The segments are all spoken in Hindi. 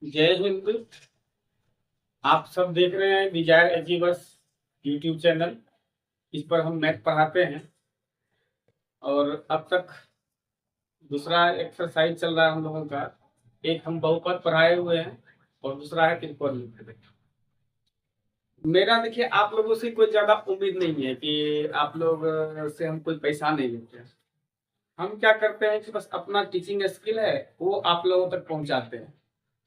जय हिंद। आप सब देख रहे हैं डिजायर अचीवर्स यूट्यूब चैनल। इस पर हम मैथ पढ़ाते हैं और अब तक दूसरा एक्सरसाइज चल रहा है हम लोगों का। एक हम बहुपद पढ़ाए हुए हैं और दूसरा है त्रिकोणमिति। मेरा देखिए आप लोगों से कोई ज्यादा उम्मीद नहीं है कि आप लोग से हम कोई पैसा नहीं लेते हैं। हम क्या करते हैं कि बस अपना टीचिंग स्किल है वो आप लोगों तक पहुंचाते हैं।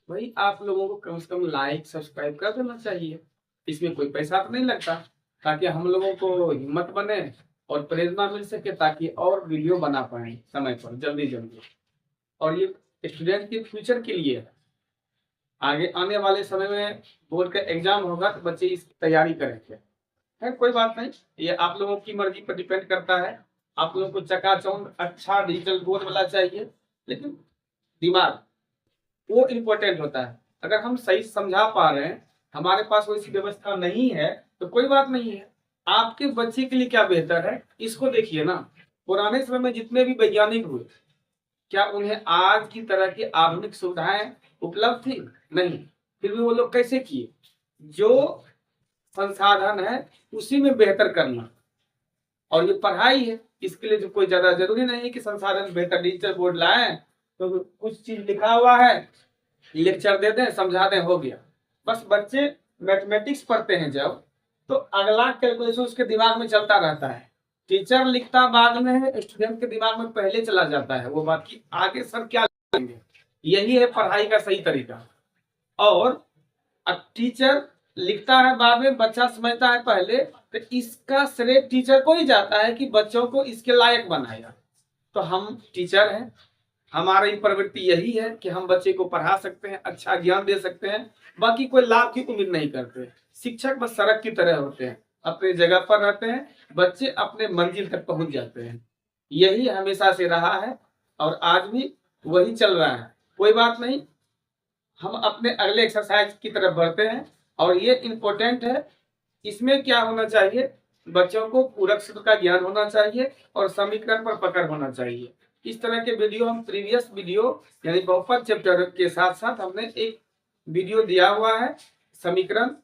भाई आप लोगों को कम से कम लाइक सब्सक्राइब कर देना चाहिए। इसमें कोई पैसा तो नहीं लगता, ताकि हम लोगों को हिम्मत बने और प्रेरणा मिल सके, ताकि और वीडियो बना पाए समय पर जल्दी जल्दी। और ये स्टूडेंट के फ्यूचर के लिए है। आगे आने वाले समय में बोर्ड का एग्जाम होगा तो बच्चे इसकी तैयारी करेंगे। है कोई बात नहीं, ये आप लोगों की मर्जी पर डिपेंड करता है। आप लोगों को चकाचौंध अच्छा डिजिटल बोर्ड वाला चाहिए, लेकिन दिमाग वो इम्पोर्टेंट होता है। अगर हम सही समझा पा रहे हैं, हमारे पास वैसी व्यवस्था नहीं है तो कोई बात नहीं है। आपके बच्चे के लिए क्या बेहतर है इसको देखिए ना। पुराने समय में जितने भी वैज्ञानिक हुए, क्या उन्हें आज की तरह की आधुनिक सुविधाएं उपलब्ध थी? नहीं। फिर भी वो लोग कैसे किए? जो संसाधन है उसी में बेहतर करना। और ये पढ़ाई है, इसके लिए जो कोई ज्यादा जरूरी नहीं है कि संसाधन बेहतर डिजिटल बोर्ड लाएं तो कुछ चीज लिखा हुआ है लेक्चर दे दें समझा दें हो गया। बस बच्चे मैथमेटिक्स पढ़ते हैं जब, तो अगला कैलकुलेशन उसके दिमाग में चलता रहता है। टीचर लिखता बाद में है, स्टूडेंट के दिमाग में पहले चला जाता है वो बात की आगे सर क्या लिखेंगे। यही है पढ़ाई का सही तरीका। और अब टीचर लिखता है बाद में, बच्चा समझता है पहले, तो इसका श्रेय टीचर को ही जाता है कि बच्चों को इसके लायक बनाया। तो हम टीचर हैं, हमारी प्रवृत्ति यही है कि हम बच्चे को पढ़ा सकते हैं, अच्छा ज्ञान दे सकते हैं। बाकी कोई लाभ की उम्मीद नहीं करते। शिक्षक बस सड़क की तरह होते हैं, अपनी जगह पर रहते हैं, बच्चे अपने मंजिल तक पहुंच जाते हैं। यही हमेशा से रहा है और आज भी वही चल रहा है। कोई बात नहीं, हम अपने अगले एक्सरसाइज की तरफ बढ़ते हैं। और ये इम्पोर्टेंट है। इसमें क्या होना चाहिए? बच्चों को पूरक सूत्र का ज्ञान होना चाहिए और समीकरण पर पकड़ होना चाहिए। इस तरह के वीडियो हम प्रीवियस वीडियो यानी बहुपद चैप्टर के साथ साथ हमने एक वीडियो दिया हुआ है, समीकरण,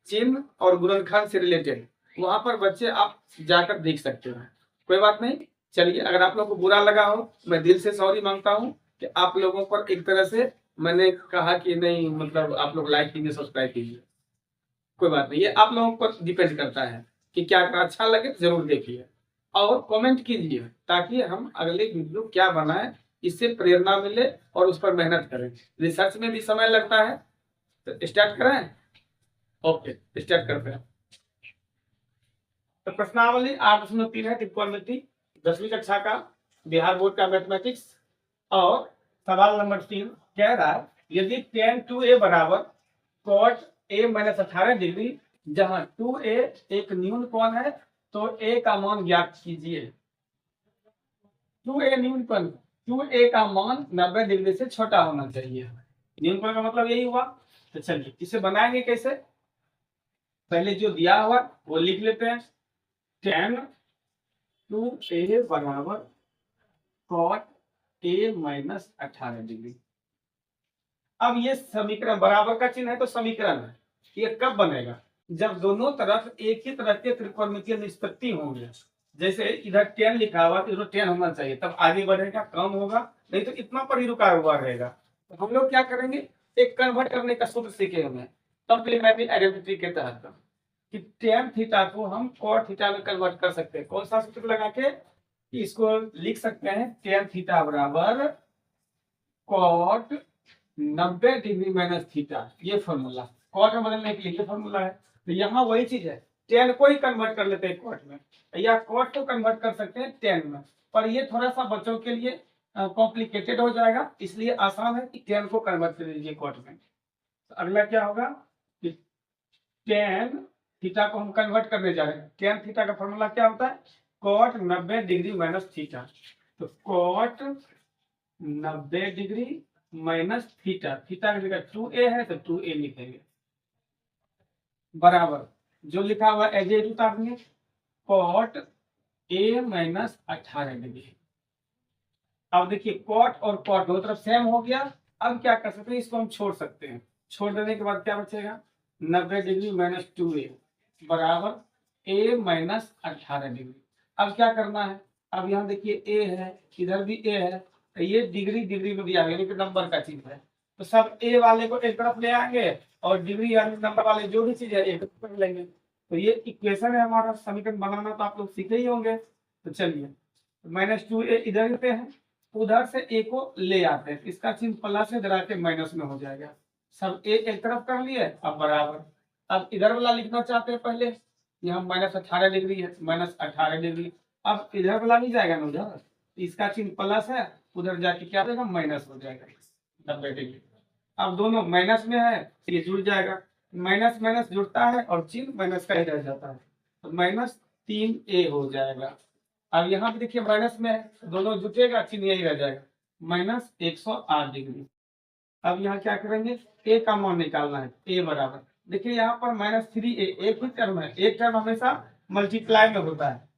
चिन्ह और गुणनखंड से रिलेटेड। वहां पर बच्चे आप जाकर देख सकते हैं। कोई बात नहीं। चलिए, अगर आप लोगों को बुरा लगा हो मैं दिल से सॉरी मांगता हूँ कि आप लोगों पर एक तरह से मैंने कहा कि नहीं, मतलब आप लोग लाइक कीजिए सब्सक्राइब कीजिए। कोई बात नहीं, ये आप लोगों पर डिपेंड करता है कि क्या अच्छा लगे तो जरूर देखिए और कमेंट कीजिए, ताकि हम अगले वीडियो क्या बनाएं, इससे प्रेरणा मिले और उस पर मेहनत करें। रिसर्च में भी समय लगता है। तो स्टार्ट करें। ओके, स्टार्ट करते हैं। तो प्रश्नावली 8.3 है, त्रिकोणमिति, 10वीं कक्षा का बिहार बोर्ड का मैथमेटिक्स। और सवाल नंबर 3 कह रहा है, यदि tan 2a बराबर cot a माइनस 18 डिग्री, जहां 2a एक न्यून कोण है, तो a का मान ज्ञात कीजिए। 2a न्यून कोण, 2a का मान 90 डिग्री से छोटा होना चाहिए। न्यून कोण का मतलब यही हुआ। तो चलिए इसे बनाएंगे कैसे। पहले जो दिया हुआ वो लिख लेते हैं। tan 2a बराबर cot a माइनस 18 डिग्री। अब ये समीकरण बराबर का चिन्ह है तो समीकरण है। ये कब बनेगा? जब दोनों तरफ एक ही तरह के त्रिकोणमितीय निष्पत्ति होंगे। जैसे इधर 10 लिखा हुआ तो इधर 10 होना चाहिए, तब आगे बढ़ेगा, कम होगा, नहीं तो इतना पर ही रुका हुआ रहेगा। तो हम लोग क्या करेंगे, एक कन्वर्ट करने का सूत्र सीखे हमें कॉम्प्लीमेंट्री आइडेंटिटी के तहत कि tan थीटा को हम cot थीटा में कन्वर्ट कर सकते हैं। कौन सा सूत्र लगा के? इसको लिख सकते हैं tan थीटा बराबर cot 90 डिग्री माइनस थीटा। ये फॉर्मूला कॉट में बदलने के लिए फॉर्मूला है। तो यहाँ वही चीज है, टेन को ही कन्वर्ट कर लेते हैं कॉट में, या कॉट को कन्वर्ट कर सकते हैं टेन में। पर ये थोड़ा सा बच्चों के लिए कॉम्प्लिकेटेड हो जाएगा, इसलिए आसान है कि टेन को कन्वर्ट कर लीजिए कॉट में। तो अगला क्या होगा कि टेन थीटा को हम कन्वर्ट करने जा रहे हैं। टेन थीटा का फॉर्मूला क्या होता है? Cot 90 degree minus theta. तो cot 90 degree minus theta, theta की जगह 2a है तो 2a लिखेंगे, बराबर जो लिखा हुआ एज ए उतार देंगे, कॉट a माइनस 18 डिग्री। अब देखिए कॉट और कॉट दो तरफ सेम हो गया, अब क्या कर सकते हैं, इसको हम छोड़ सकते हैं। छोड़ देने के बाद क्या बचेगा, 90 डिग्री माइनस 2a बराबर a माइनस 18 डिग्री। अब क्या करना है, अब यहाँ देखिए a है, इधर भी a है, तो ये डिग्री डिग्री में दिया गया, नंबर का चीज है, तो सब a वाले को एक तरफ ले आएंगे और डिग्री यानी नंबर वाले जो भी चीज है एक तरफ कर लेंगे। तो ये इक्वेशन है हमारा, समीकरण बनाना तो आप लोग सीखे ही होंगे। तो चलिए -2a इधर पे है, उधर से a को ले आते हैं, इसका चिन्ह प्लस से डरा के माइनस में हो जाएगा। सब a एक तरफ कर लिए, अब बराबर। अब इधर वाला लिखना चाहते हैं पहले, यहाँ -18 डिग्री है, -18 डिग्री। अब इधर वाला नहीं जाएगा ना उधर, इसका चिन्ह प्लस है, उधर जाके क्या देगा, माइनस हो जाएगा 90 डिग्री। अब दोनों माइनस में है, ये जुड़ जाएगा, माइनस माइनस जुड़ता है और चिन्ह माइनस का ही रह जाता है, तो -3a हो जाएगा। अब यहाँ पे देखिए माइनस में है, दोनों जुटेगा, चिन्ह यही रह जाएगा, -108 डिग्री। अब यहाँ क्या करेंगे, a का मान निकालना है, a बराबर, देखिए यहाँ पर -3a एक ही टर्म है, एक टर्म हमेशा मल्टीप्लाई में होता है,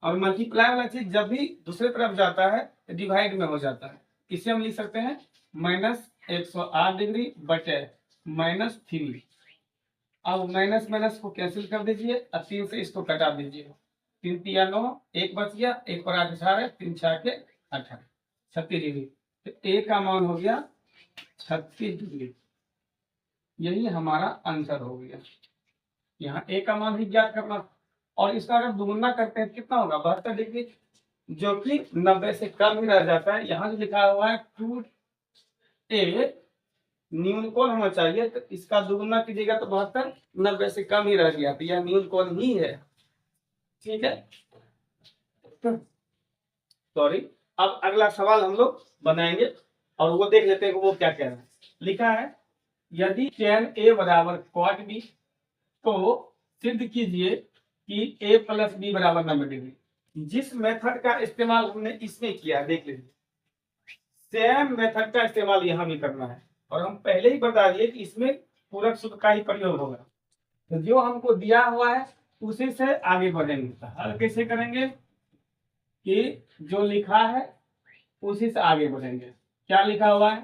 और मल्टीप्लाई वाला चीज जब भी दूसरे तरफ जाता है डिवाइड में हो जाता है। इसे हम लिख सकते हैं -108 डिग्री बटे -3। अब माइनस माइनस को कैंसिल कर दीजिए और 3 से इसको कटा दीजिए, 3 तिया 9, एक बच गया, एक पर 8 18, 3 6 के 18, 36 डिग्री। तो ए का मान हो गया 36 डिग्री, यही हमारा आंसर हो गया। यहाँ ए का मान ही ज्ञात करना, और इसका अगर दुगुना करते हैं कितना होगा, 72 डिग्री, जो कि 90 से कम ही रह जाता है। यहाँ जो लिखा हुआ है 2a न्यून कोण होना चाहिए, तो इसका दुगुना कीजिएगा तो 72, 90 से कम ही रह गया, तो यह न्यून कोण ही है। ठीक है, सॉरी। अब अगला सवाल हम लोग बनाएंगे और वो देख लेते हैं कि वो क्या कह रहा है। लिखा है, यदि tan a बराबर cot b तो सिद्ध कीजिए कि a प्लस बी बराबर 90 डिग्री। जिस मेथड का इस्तेमाल हमने इसमें किया, देख लीजिए, सेम मेथड का इस्तेमाल यहाँ भी करना है, और हम पहले ही बता दिए कि इसमें पूरक सूत्र का ही प्रयोग होगा। तो जो हमको दिया हुआ है उसी से आगे बढ़ेंगे। तो हल कैसे करेंगे कि जो लिखा है उसी से आगे बढ़ेंगे। क्या लिखा हुआ है,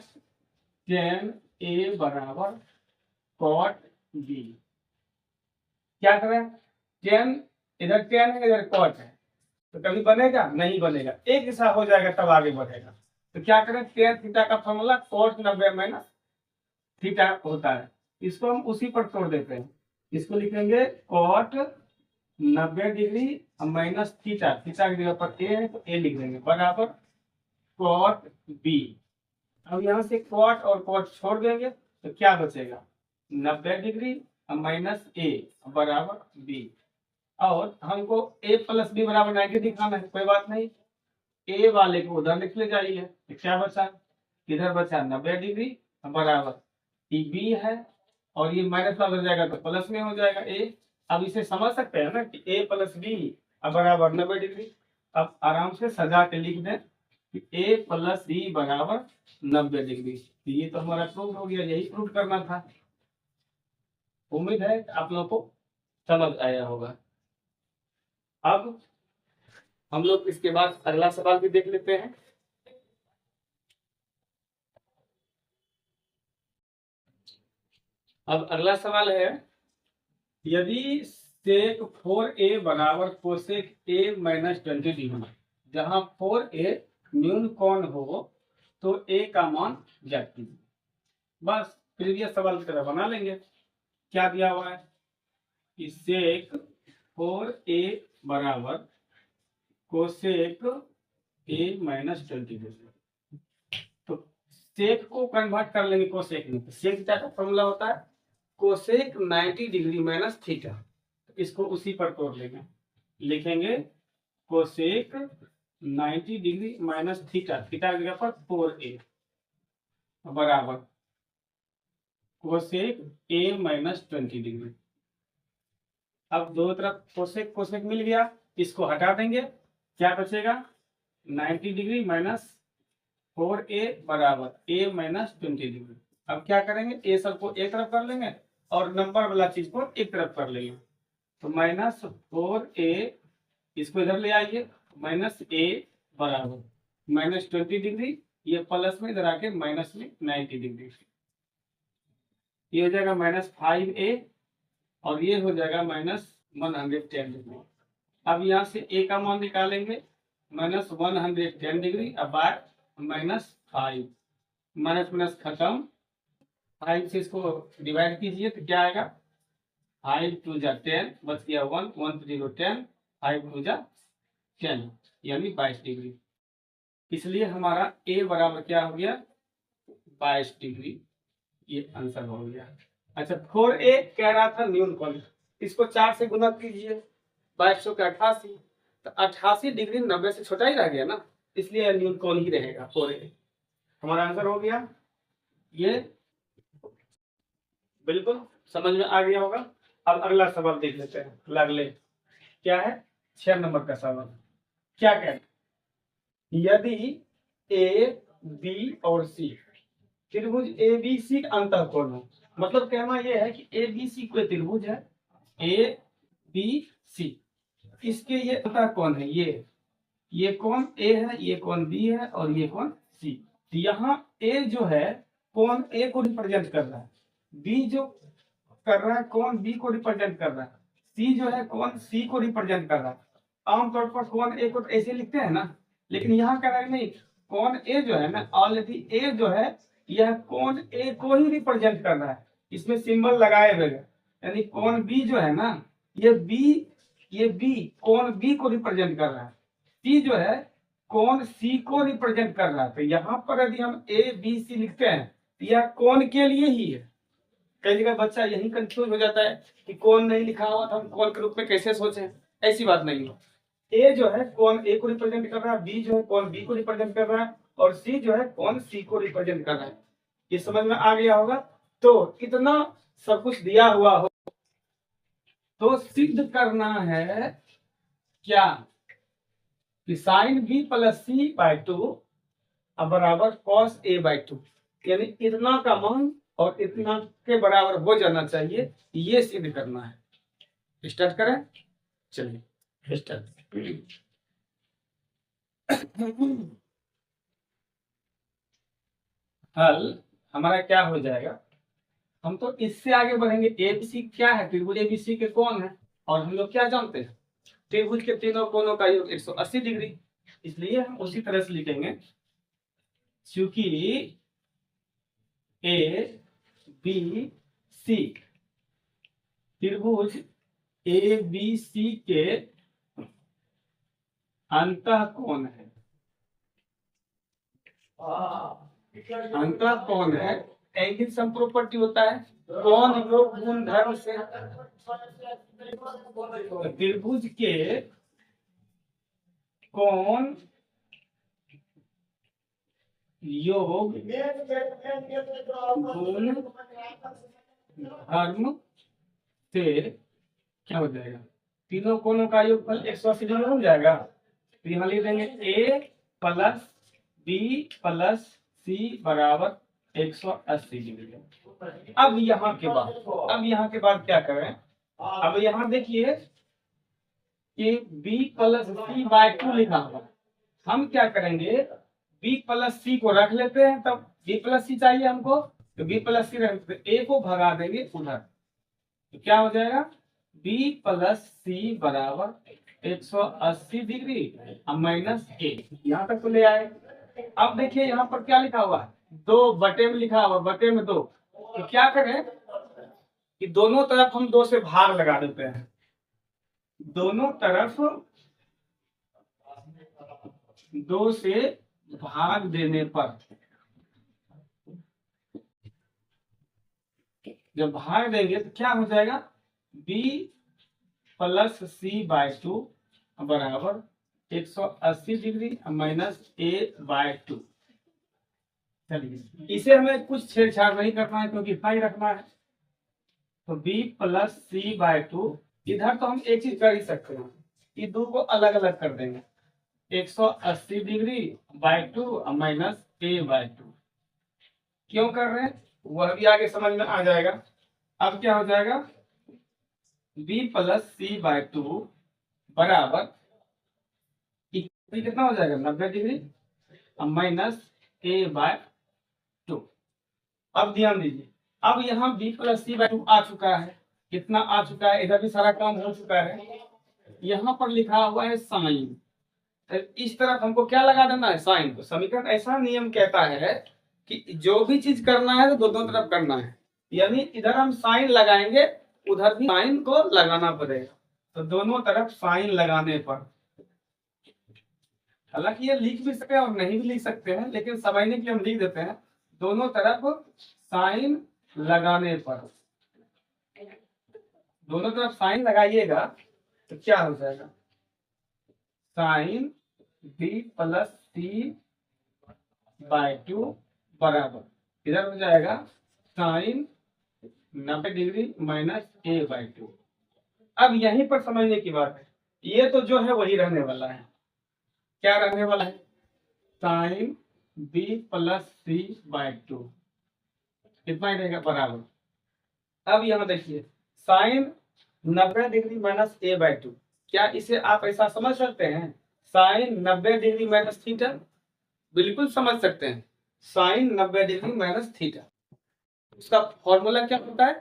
tan a बराबर cot b। क्या करें, tan इधर tan है, इधर cot है, तो कभी बनेगा नहीं बनेगा, एक जैसा हो जाएगा तब आगे बढ़ेगा। तो क्या करें, tan थीटा का फॉर्मूला cot 90 माइनस थीटा होता है, इसको हम उसी पर तोड़ देते हैं। इसको लिखेंगे cot 90 degree minus theta, theta की जगह पर a है तो a लिख देंगे, बराबर cot b। अब यहाँ से cot और cot छोड़ देंगे तो क्या बचेगा, 90 डिग्री माइनस a बराबर b। और हमको a प्लस बी बराबर 90 दिखाना है, कोई बात नहीं, a वाले को उधर लिख ले जाइए, तो क्या बचा, इधर बचा 90 डिग्री बराबर b है, और ये माइनस का उधर जाएगा तो प्लस में हो जाएगा a। अब इसे समझ सकते हैं ना कि a प्लस बी बराबर 90 डिग्री। अब आराम से सजा के लिख दें कि a प्लस बी बराबर 90 डिग्री। ये तो हमारा प्रूफ हो गया, यही प्रूफ करना था। उम्मीद है आप लोगों को समझ आया होगा। अब हम लोग इसके बाद अगला सवाल भी देख लेते हैं। अब अगला सवाल है, यदि sec 4a बराबर कोसेक a माइनस 20 डिग्री, जहां 4a न्यून कोण हो तो a का मान ज्ञात कीजिए। बस प्रीवियस सवाल की तरह बना लेंगे। क्या दिया हुआ है कि sec 4a बराबर कोसेक a माइनस 20 डिग्री, तो सेक को कन्वर्ट कर लेंगे कोसेक में, तो सेक का फॉर्मूला होता है कोसेक 90 डिग्री माइनस थीटा, इसको उसी पर तोड़ लेंगे, लिखेंगे cosec 90 degree minus theta, theta की जगह पर 4a बराबर कोसेक a माइनस 20 डिग्री। अब दो तरफ कोसेक कोसेक मिल गया, इसको हटा देंगे, क्या बचेगा, 90 डिग्री माइनस 4a बराबर a माइनस 20 डिग्री। अब क्या करेंगे, a सब को एक तरफ कर लेंगे और नंबर वाला चीज को एक तरफ कर लेंगे, तो माइनस 4a, इसको इधर ले आइए, माइनस a बराबर -20 डिग्री ये प्लस में इधर आके माइनस में 90 डिग्री, ये हो जाएगा -5a और ये हो जाएगा -110 डिग्री। अब यहाँ से a का मान निकालेंगे, -110 डिग्री, अब बार -5, माइनस माइनस खत्म, 5 से इसको डिवाइड कीजिए तो क्या आएगा, 5 2 जा 10, बच गया 1, 1 to 0 10, 5 2 जा 10 यानी 22 डिग्री। इसलिए हमारा a बराबर क्या हो गया, 22 डिग्री, ये आंसर हो गया। अच्छा 4a कह रहा था न्यून कोण, इसको 4 से गुना कीजिए, 22 का 88, तो 88 डिग्री 90 से छोटा ही रह गया ना, इसलिए न्यून कोण ही रहेगा 4a। हमारा आंसर हो गया, ये बिल्कुल समझ में आ गया होगा। अब अगला सवाल देख लेते हैं, अगले क्या है, 6 नंबर का सवाल। क्या कहते हैं, यदि ए बी और सी त्रिभुज ए बी सी अंतःकोण हो, मतलब कहना यह है कि ए बी सी कोई त्रिभुज है, ए बी सी, इसके ये अंतःकोण है, ये कोण ए है, ये कोण बी है और ये कोण सी। तो यहाँ ए जो है कोण ए को रिप्रेजेंट कर रहा है, बी जो कर रहा है कोण बी को रिप्रेजेंट कर रहा है, सी जो है कोण सी को रिप्रेजेंट कर रहा है। आमतौर पर कोण ए को ऐसे लिखते हैं ना, लेकिन यहाँ कह रहा है नहीं, कोण ए जो है ना, ऑलरेडी ए जो है यह कोण ए को ही रिप्रेजेंट कर रहा है, इसमें सिंबल लगाए हुए, यानी कोण बी जो है ना, ये बी कोण बी को रिप्रेजेंट कर रहा है, सी जो है कोण सी को रिप्रेजेंट कर रहा है। तो यहाँ पर यदि हम ए बी सी लिखते हैं तो यह कोण के लिए ही है। कई जगह बच्चा यही कंफ्यूज हो जाता है कि कोण नहीं लिखा हुआ था, हम कोण के रूप में कैसे सोचें, ऐसी बात नहीं हो। ए जो है कोण ए को रिप्रेजेंट कर रहा है, बी जो है कोण बी को रिप्रेजेंट कर रहा है और सी जो है कोण सी को रिप्रेजेंट कर रहा है। ये समझ में आ गया होगा। तो इतना सब कुछ दिया हुआ हो तो सिद्ध करना है क्या कि साइन बी प्लस सी बाय 2 बराबर कॉस ए बाय 2, यानी इतना का मान और इतना के बराबर हो जाना चाहिए, ये सिद्ध करना है। स्टार्ट करें, चलिए स्टार्ट। हल हमारा क्या हो जाएगा, हम तो इससे आगे बढ़ेंगे। एबीसी क्या है, त्रिभुज एबीसी के कोण है, और हम लोग क्या जानते हैं, त्रिभुज के तीनों कोणों का योग 180 डिग्री, इसलिए हम उसी तरह से लिखेंगे, चूंकि ए बी सी त्रिभुज ए बी सी के अंतःकोण है, अंतःकोण है, एंगल सम प्रॉपर्टी होता है कोण योग गुणधर्म से, त्रिभुज के कोण योग गुण धर्म से क्या हो जाएगा, तीनों कोणों का योगफल 180 डिग्री हो जाएगा। तो यहाँ लिख देंगे ए प्लस बी प्लस सी बराबर 180 डिग्री। अब यहाँ के बाद क्या करें, अब यहाँ देखिए कि b प्लस सी बाय 2 लिखा हुआ, हम क्या करेंगे, b प्लस सी को रख लेते हैं, तब b प्लस सी चाहिए हमको, तो b प्लस सी रख, a को भगा देंगे उधर, तो क्या हो जाएगा, b प्लस सी बराबर 180 डिग्री माइनस a, यहाँ तक तो ले आए। अब देखिए यहाँ पर क्या लिखा हुआ है, 2 बटे में लिखा हुआ, बटे में 2, तो क्या करें कि दोनों तरफ हम 2 से भाग लगा देते हैं, दोनों तरफ 2 से भाग देने पर, जब भाग देंगे तो क्या हो जाएगा, b प्लस सी बाय 2 बराबर 180 डिग्री माइनस a बाय 2। चलिए इसे हमें कुछ छेड़छाड़ नहीं करना है क्योंकि फाई रखना है, तो b प्लस सी बाय 2, इधर तो हम एक चीज कर ही सकते हैं, ये 2 को अलग अलग कर देंगे, 180 degree by 2 minus a by 2। क्यों कर रहे हैं वह भी आगे समझ में आ जाएगा। अब क्या हो जाएगा, b प्लस सी बाय 2 बराबर कितना हो जाएगा, 90 डिग्री माइनस a/2। अब ध्यान दीजिए, अब यहाँ b + c/2 आ चुका है। कितना आ चुका है? इधर भी सारा काम हो चुका है। यहाँ पर लिखा हुआ है साइन, इस तरफ हमको क्या लगा देना है? साइन। तो समीकरण ऐसा नियम कहता है कि जो भी चीज करना है तो दोनों तरफ करना है, यानी इधर हम साइन लगाएंगे, उधर भी साइन को लगाना पड़ेगा। तो दोनों तरफ साइन लगाने पर, हालांकि ये लिख भी सकते हैं और नहीं भी लिख सकते हैं, लेकिन समझने के लिए हम लिख देते हैं, दोनों तरफ साइन लगाने पर। दोनों तरफ साइन लगाइएगा तो क्या हो जाएगा? साइन b + c/2 बराबर, इधर हो जाएगा साइन 90° - a/2। अब यहीं पर समझने की बात है, ये तो जो है वही रहने वाला है। क्या रहने वाला है? साइन b + c/2 कितना ही रहेगा? बराबर। अब यहाँ देखिए, साइन 90° - a/2, क्या इसे आप ऐसा समझ सकते हैं? साइन 90° - थीटा, बिल्कुल समझ सकते हैं। साइन 90° - थीटा, उसका फॉर्मूला क्या होता है?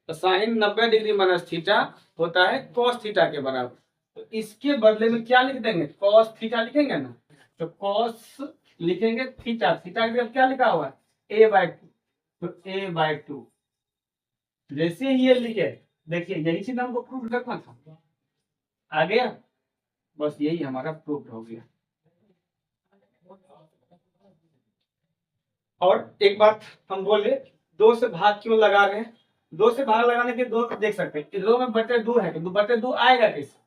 तो साइन 90° - थीटा होता है cos थीटा के बराबर। तो इसके बदले में क्या लिख देंगे? cos थीटा लिखेंगे ना, तो cos लिखेंगे थीटा, थीटा के क्या लिखा हुआ है? a/2। तो a/2 जैसे ही ये लिखे, देखिए यही चीज हमको प्रूफ करना था, आ गया, बस यही हमारा प्रूफ हो गया। और एक बात हम बोले, 2 से भाग क्यों लगा रहे हैं? 2 से भाग लगाने के दो देख सकते हैं, 2 में बटे 2 है, तो बटे 2 आएगा कैसे?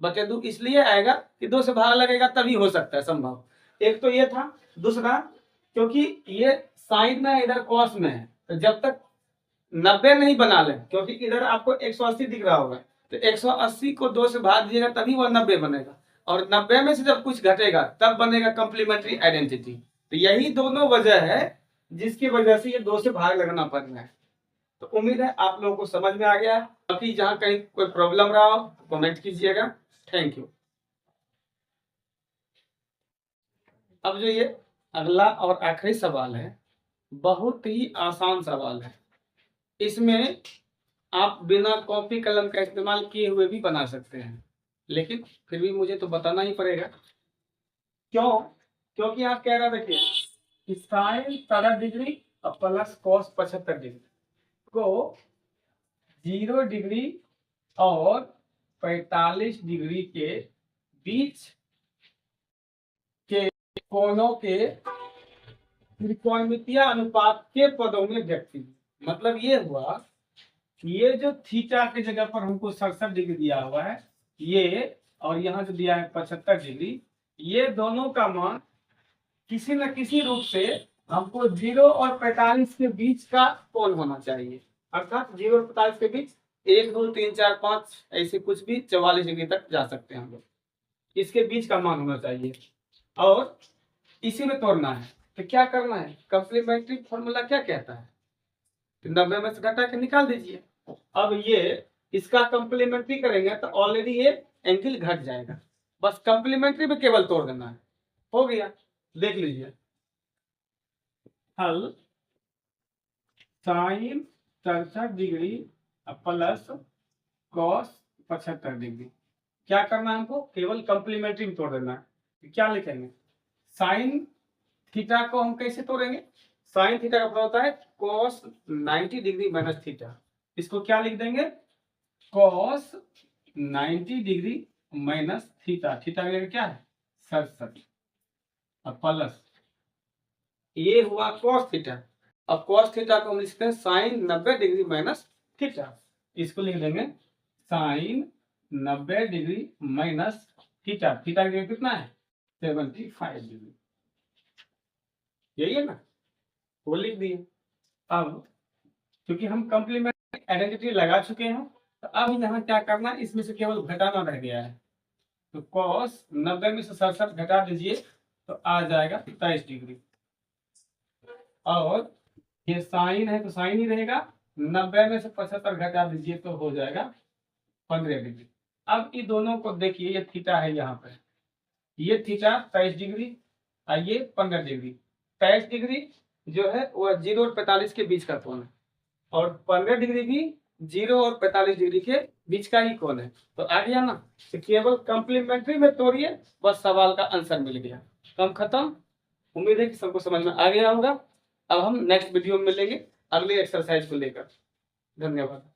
बटे 2 इसलिए आएगा कि 2 से भाग लगेगा तभी हो सकता है संभव। एक तो ये था, दूसरा क्योंकि ये साइन में इधर कॉस में है, तो जब तक 90 नहीं बना ले, क्योंकि इधर आपको 180 दिख रहा होगा, तो 180 को 2 से भाग दीजिएगा तभी वह 90 बनेगा, और 90 में से जब कुछ घटेगा तब बनेगा कंप्लीमेंट्री आइडेंटिटी। तो यही दोनों वजह है जिसकी वजह से ये 2 से भाग लगना पड़ रहा है। तो उम्मीद है आप लोगों को समझ में आ गया। बाकी जहां कहीं कोई प्रॉब्लम रहा हो कमेंट कीजिएगा। Thank you. अब जो ये अगला और आखिरी सवाल है, बहुत ही आसान सवाल है। इसमें आप बिना कॉपी कलम का इस्तेमाल किए हुए भी बना सकते हैं, लेकिन फिर भी मुझे तो बताना ही पड़ेगा। क्यों? क्योंकि आप कह रहे देखिए कि साइन 60° और प्लस कॉस 75° को 0° और 45° के बीच के कोणों के त्रिकोणमितीय अनुपात के पदों में व्यक्त। मतलब ये हुआ, ये जो थीटा की जगह पर हमको 67° दिया हुआ है, ये और यहाँ जो दिया है 75°, ये दोनों का मान किसी न किसी रूप से हमको 0 और 45 के बीच का कोण होना चाहिए। अर्थात 0 और 45 के बीच 1 2 3 4 5 ऐसे कुछ भी 44° तक जा सकते हैं हम लोग, इसके बीच का मान होना चाहिए और इसी में तोड़ना है। तो क्या करना है? कंप्लीमेंट्री फॉर्मूला क्या कहता है? 90 में से घटा के निकाल दीजिए। अब ये इसका कंप्लीमेंट्री करेंगे तो ऑलरेडी ये एंगल घट जाएगा, बस कंप्लीमेंट्री में केवल तोड़ देना है, हो गया। देख लीजिए हल, साइन 67° प्लस कॉस 75°। क्या करना है हमको? केवल कंप्लीमेंट्री में तोड़ देना है। क्या लिखेंगे? साइन थीटा को हम कैसे तोड़ेंगे? साइन थीटा का होता है cos 90° माइनस थीटा, इसको क्या लिख देंगे? cos 90° माइनस थीटा, थीटा का क्या है? 67, और प्लस ये हुआ cos थीटा। अब cos थीटा को हम लिखते हैं साइन 90° माइनस थीटा, इसको लिख देंगे साइन 90° माइनस थीटा, थीटा का कितना है? 75°। यही है ना, वो लिख दिए। अब क्योंकि हम कंप्लीमेंट्री आइडेंटिटी लगा चुके हैं, तो अब यहाँ क्या करना है? इसमें से केवल घटाना रह गया है। तो cos 90 में से 67 घटा दीजिए तो आ जाएगा 27°, और ये साइन है तो साइन ही रहेगा, 90 में से 75 घटा दीजिए तो हो जाएगा 15°। अब ये दोनों को देखिए, ये थीटा है यहाँ पे, ये थीटा 23°, और ये 15°। 23 डिग्री जो है वह 0 और 45 के बीच का कोण है, और 15 डिग्री भी 0 और 45 डिग्री के बीच का ही कोण है। तो आ गया ना, तो केवल कॉम्प्लीमेंट्री में तोड़िए, बस सवाल का आंसर मिल गया। काम खत्म। उम्मीद है कि सबको समझ में आ गया होगा। अब हम नेक्स्ट वीडियो में मिलेंगे अगले एक्सरसाइज को लेकर। धन्यवाद।